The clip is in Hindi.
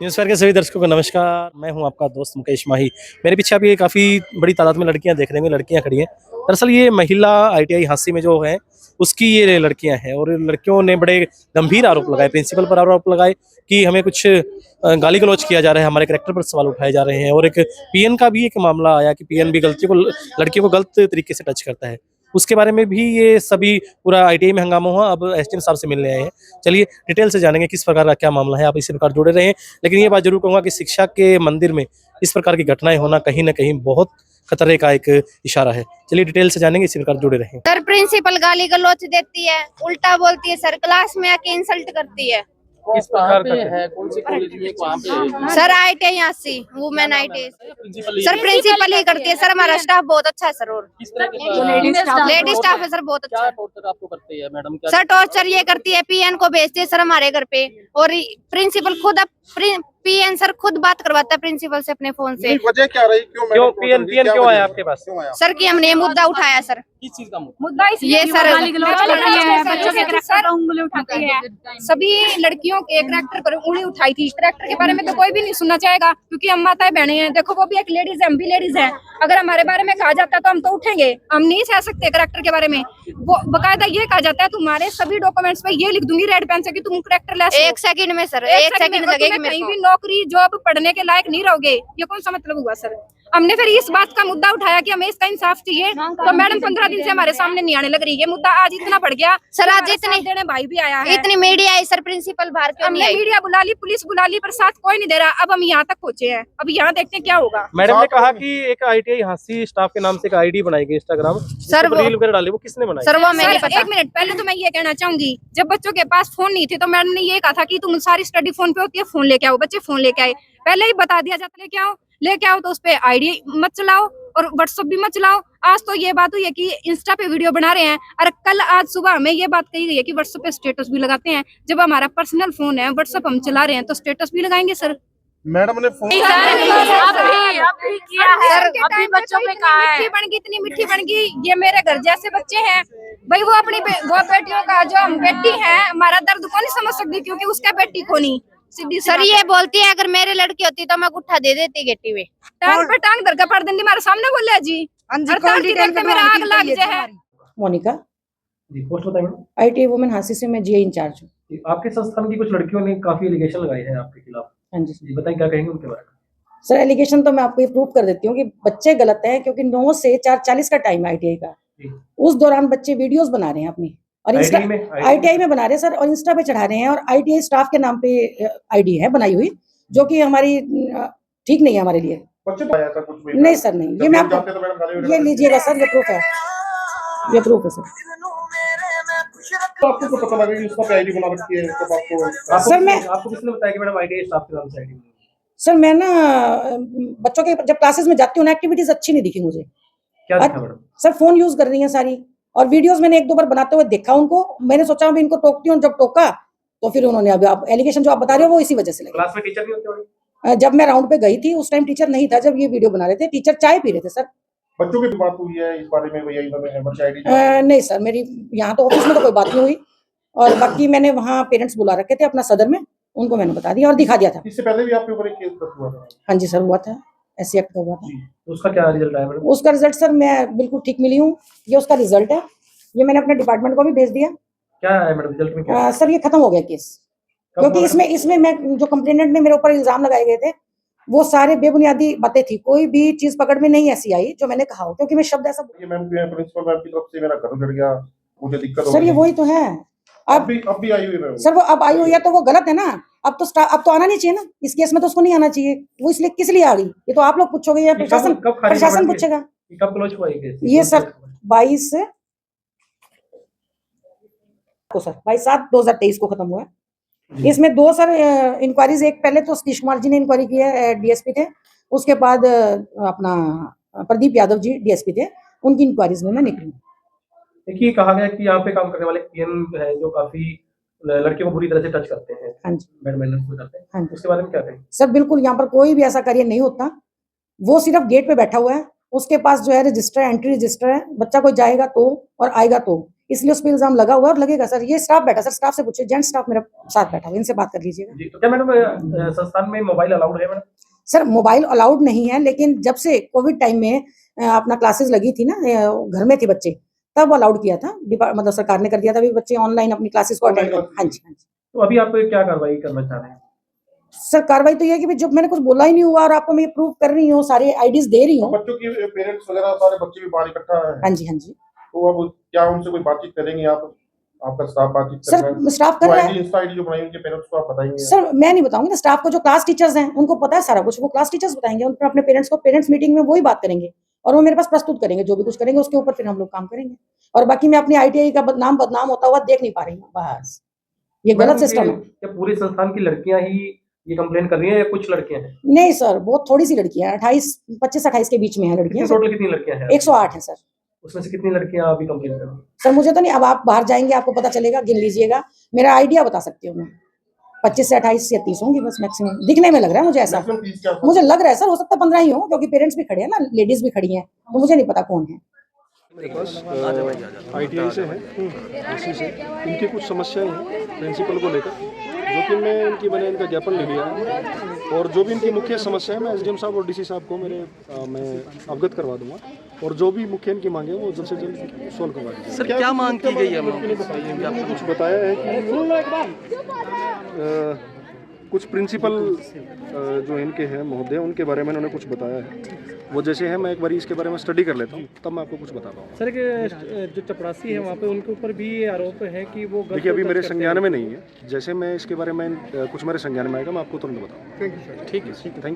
न्यूज़फेयर के सभी दर्शकों को नमस्कार। मैं हूं आपका दोस्त मुकेश माही। मेरे पीछे अभी काफ़ी बड़ी तादाद में लड़कियां देख रहे हैं, लड़कियां खड़ी हैं। दरअसल ये महिला ITI हादसे में जो है उसकी ये लड़कियां हैं और लड़कियों ने बड़े गंभीर आरोप लगाए, प्रिंसिपल पर आरोप लगाए कि हमें कुछ गाली गलौज किया जा रहा है, हमारे कैरेक्टर पर सवाल उठाए जा रहे हैं। और एक PN का भी एक मामला आया कि PN भी लड़कियों को गलत तरीके से टच करता है। उसके बारे में भी ये सभी पूरा ITI में हंगामा हुआ। अब SDM साहब से मिलने आए हैं। चलिए डिटेल से जानेंगे किस प्रकार का क्या मामला है। आप इसी प्रकार जुड़े रहें। लेकिन ये बात जरूर कहूँगा कि शिक्षा के मंदिर में इस प्रकार की घटनाएं होना कहीं ना कहीं बहुत खतरे का एक इशारा है। चलिए डिटेल से जानेंगे, इसी प्रकार जुड़े रहें। सर प्रिंसिपल गाली गलौच देती है, उल्टा बोलती है, सर क्लास में आके इंसल्ट करती है। किस प्रकार का है? कौन सी कॉलेज में वहाँ पे? सर ITI आसी वुमेन ITI सर प्रिंसिपल ही करती है। सर हमारा स्टाफ बहुत अच्छा है सर। और किस तरह के लेडी स्टाफ है सर, बहुत अच्छा क्या है। टॉर्चर आपको करते हैं मैडम? सर टॉर्चर ये करती है, PN को भेजती है सर हमारे घर पे। और प्रिंसिपल खुद PN सर खुद बात करवाता है प्रिंसिपल से अपने फोन से। वजह क्या रही? क्यों PN क्यों आया आपके पास? सर कि हमने ये मुद्दा उठाया सर। किस चीज का मुद्दा ये सर गाली गलौज कर रही है, बच्चों के करैक्टर पर उंगली उठाती है। सभी लड़कियों के करैक्टर पर उंगली उठाई थी। करैक्टर के बारे में तो कोई भी नहीं सुनना चाहेगा, क्योंकि हम माताएं बहनें हैं। देखो वो भी एक लेडीज है, हम भी लेडीज हैं। अगर हमारे बारे में कहा जाता है तो हम तो उठेंगे। हम नहीं सह सकते करैक्टर के बारे में। वो बकायदा ये कहा जाता है तुम्हारे सभी डॉक्यूमेंट्स पे ये लिख दूंगी रेड पेन से कि तुम करैक्टर लेस हो। 1 सेकंड में सर, 1 सेकंड लगेगी मेरे कहीं को। भी नौकरी जॉब पढ़ने के लायक नहीं रहोगे, ये कौन सा मतलब हुआ सर? हमने फिर इस बात का मुद्दा उठाया कि हमें इसका इंसाफ चाहिए। तो मैडम 15 दिन से हमारे सामने नहीं आने लग रही। ये मुद्दा आज इतना बढ़ गया सर। आज इतने देने भाई भी आया है, इतनी मीडिया आई सर, प्रिंसिपल बाहर क्यों नहीं हमने आई? मीडिया बुला ली, पुलिस बुला ली, पर साथ कोई नहीं दे रहा। अब हम यहाँ तक पहुंचे हैं, अब यहाँ देखते हैं क्या होगा। मैडम ने कहा कि एक ITI हांसी स्टाफ के नाम से एक ID बनाई गई इंस्टाग्राम सर, वो रील वगैरह डाली, वो किसने बनाई? सर वो हमें नहीं पता। एक मिनट पहले तो मैं ये कहना चाहूंगी, जब बच्चों के पास फोन नहीं थे तो मैडम ने ये कहा था कि तुम सारी स्टडी फोन पे होती है, फोन लेके आओ। बच्चे फोन लेके आए, पहले ही बता दिया जाता लेके आओ तो उस पे ID मत चलाओ और WhatsApp भी मत चलाओ। आज तो ये बात हुई है कि इंस्टा पे वीडियो बना रहे हैं, और कल आज सुबह हमें ये बात कही गई है कि WhatsApp पे स्टेटस भी लगाते हैं। जब हमारा पर्सनल फोन है, WhatsApp हम चला रहे हैं, तो स्टेटस भी लगाएंगे सर। मैडम ने फोन अभी किया है, अभी बच्चों पे कहा है। मिट्टी बन गई, इतनी मिट्टी बन गई। ये मेरे घर जैसे बच्चे हैं भाई, वो अपनी वो बेटियों का जो हम बेटी है, हमारा दर्द को नहीं समझ सकती, क्योंकि उसका बेटी को नहीं। सर ये बोलती है अगर मेरे लड़की होती तो मैं गुट्ठा दे देती गेटी में। टांग पे टांग धर के पड़ देंगी हमारे सामने। बोले जी मेरा आग लग जाए। मोनिका जी, पोस्ट बताइए मैडम। ITI वुमेन हांसी से मैं GA इंचार्ज हूँ। आपके संस्थान की कुछ लड़कियों ने काफी एलिगेशन लगाए हैं आपके खिलाफ। हाँ जी जी बताइए, क्या कहेंगे उनके बारे में? सर, एलिगेशन तो मैं आपको ये प्रूव कर देती हूँ कि बच्चे गलत हैं, क्योंकि 9 से 4:40 का टाइम है ITI का। उस दौरान बच्चे वीडियोस बना रहे हैं अपनी, और ITI में बना रहे हैं सर, और इंस्टा पे चढ़ा रहे हैं। और ITI स्टाफ के नाम पे ID है बनाई हुई, जो कि हमारी ठीक नहीं है हमारे लिए। बच्चे तो आया था कुछ भी नहीं सर, नहीं। ये मैं आपको ये लीजिएगा सर, ये प्रूफ है, ये प्रूफ है सर। तो आपको तो पता लगा कि उसका पे ID बना रखी है, तो आपको सर मैं आपको किसने बताया कि मैडम ITI स्टाफ के नाम से ID बनाई? सर मैं ना बच्चों के जब क्लासेस में जाती हूँ ना, एक्टिविटीज अच्छी नहीं दिखी मुझे। क्या दिखा मैडम? सर फोन यूज कर रही हैं सारी, और वीडियोस मैंने 1-2 बार बनाते हुए देखा उनको। मैंने सोचा अभी इनको टोकती हूँ, जब टोका तो फिर उन्होंने अभी आप एलिगेशन जो आप बता रहे हो वो इसी वजह से लगा। क्लास में टीचर नहीं होते? जब मैं राउंड पे गई थी उस टाइम टीचर नहीं था, जब ये वीडियो बना रहे थे। टीचर चाय पी रहे थे सर। बच्चों की बात हुई है इस बारे में? भैया इन्होंने बच्चे ID नहीं सर, मेरी यहाँ तो ऑफिस में तो कोई बात नहीं हुई, और बाकी मैंने वहाँ पेरेंट्स बुला रखे थे अपना सदर में, उनको मैंने बता दिया और दिखा दिया था। इससे पहले भी आपके ऊपर एक केस दर्ज हुआ था? हाँ जी सर, हुआ था, ऐसी एक्ट का हुआ था। तो उसका क्या रिजल्ट आया मैडम? उसका रिजल्ट सर मैं बिल्कुल ठीक मिली हूँ। ये उसका रिजल्ट है, ये मैंने अपने डिपार्टमेंट को भी भेज दिया। क्या है मैडम रिजल्ट में? क्या सर ये खत्म हो गया केस, क्योंकि इसमें मैं जो कंप्लेनेंट ने मेरे ऊपर इल्जाम लगाए गए थे वो सारे बेबुनियादी बातें थी। कोई भी चीज पकड़ में नहीं ऐसी आई जो मैंने कहा हो, क्योंकि मैं शब्द ऐसा मैम प्रिंसिपल मैम की तरफ से मेरा घर उजड़ गया, मुझे दिक्कत हो सर, ये वही तो है। अब भी आई हुई है सर, वो अब आई हुई है तो वो गलत है ना। अब तो आना नहीं चाहिए ना इस केस में, तो उसको नहीं आना चाहिए। वो इसलिए किस लिए आ गई ये तो आप लोग पूछोगे या प्रशासन पूछेगा। कब क्लोज हुआ ये केस? ये सर 22/7/2023 को खत्म हुआ है। इसमें 2 सर इंक्वायरीज, एक पहले तो सतीश कुमार जी ने इंक्वायरी की है, DSP थे। उसके बाद अपना प्रदीप यादव जी DSP थे, उनकी इंक्वायरीज में मैं निकली। देखिए, कहा गया कि यहाँ पे काम करने वाले PN है जो काफी लड़कियों को बुरी तरह से टच करते हैं। हाँ जी, बैड मैनर्स में करते हैं। हाँ जी, उसके बारे में क्या कहें? सर बिल्कुल यहाँ पर कोई भी ऐसा कार्य नहीं होता। वो सिर्फ गेट पे बैठा हुआ है, उसके पास जो है रजिस्टर, एंट्री रजिस्टर है। बच्चा कोई जाएगा तो और आएगा तो इसलिए उस पर इल्जाम लगा हुआ है और लगेगा सर। ये स्टाफ बैठा सर, स्टाफ से पूछिए, जेंट स्टाफ मेरा साथ बैठा हुआ, इनसे बात कर लीजिएगा। जी, तो क्या मैडम संस्थान में मोबाइल अलाउड है मैडम? सर मोबाइल अलाउड नहीं है, लेकिन जब से कोविड टाइम में अपना क्लासेस लगी थी ना, घर में थे बच्चे, तब अलाउड किया था, मतलब सरकार ने कर दिया था, अभी बच्चे ऑनलाइन अपनी क्लासेस को अटेंड कर। हाँ जी, हाँ जी। तो अभी आप क्या कार्रवाई करना चाह रहे हैं? सर कार्रवाई तो ये है कि जब मैंने कुछ बोला ही नहीं हुआ और आपको मैं प्रूव कर रही हूँ, सारे आईडीज दे रही हूँ। बच्चों की पेरेंट्स वगैरह सारे बच्चे भी बाहर इकट्ठा है। हाँ जी, हाँ जी। तो अब क्या उनसे कोई बातचीत करेंगे आप? आपका स्टाफ बातचीत कर रहा है? सर स्टाफ कर रहा है। इंस्टा आईडी जो बनाई उनके पेरेंट्स को आप बताएंगे? सर मैं नहीं बताऊंगी ना, स्टाफ को जो क्लास टीचर्स हैं उनको पता है सारा कुछ, वो क्लास टीचर्स बताएंगे उन अपने पेरेंट्स को। पेरेंट्स मीटिंग में वही बात करेंगे और वो मेरे पास प्रस्तुत करेंगे, जो भी कुछ करेंगे उसके ऊपर फिर हम लोग काम करेंगे। और बाकी मैं अपनी ITI का बदनाम होता हुआ देख नहीं पा रही हूँ, बस ये गलत सिस्टम है। क्या पूरे संस्थान की लड़कियां ही ये कंप्लेन कर रही हैं या कुछ लड़कियां हैं? नहीं सर, बहुत थोड़ी सी लड़कियां हैं, 25-28 के बीच में है लड़कियां। टोटल कितनी लड़कियां हैं? 108 है सर। उसमें से कितनी लड़कियां अभी कंप्लेन कर रही हैं? सर मुझे तो नहीं, अब आप बाहर जाएंगे आपको पता चलेगा, गिन लीजिएगा, मेरा आइडिया बता सकती हूँ मैं। 25 से 28 या 30 होंगी बस मैक्सिमम, दिखने में लग रहा है मुझे ऐसा। मैक्सिमम फीस क्या है? मुझे लग रहा है सर, हो सकता है 15 ही हो, क्योंकि पेरेंट्स भी खड़े हैं ना, लेडीज भी खड़ी हैं, तो मुझे नहीं पता कौन है। ITI से है, इसी से इनकी कुछ समस्याएं हैं प्रिंसिपल को लेकर, जो कि मैं मैंने इनका ज्ञापन ले लिया है और जो भी इनकी मुख्य समस्या है मैं SDM साहब और DC साहब को मैं अवगत करवा दूंगा और जो भी मुख्य इनकी मांगे वो जल्द से जल्द सोल्व करवा देंगे। सर क्या मांग की गई है? आपको कुछ बताया है कि कुछ प्रिंसिपल जो इनके हैं महोदय, उनके बारे में उन्होंने कुछ बताया है, वो जैसे है मैं एक बार इसके बारे में स्टडी कर लेता हूँ तब मैं आपको कुछ बता पाऊँगा। सर जो चपरासी है वहाँ पे उनके ऊपर भी ये आरोप है कि वो देखिए अभी मेरे संज्ञान में नहीं है, जैसे मैं इसके बारे में कुछ मेरे संज्ञान में आएगा मैं आपको तुरंत बताऊँगा। ठीक है, थैंक यू।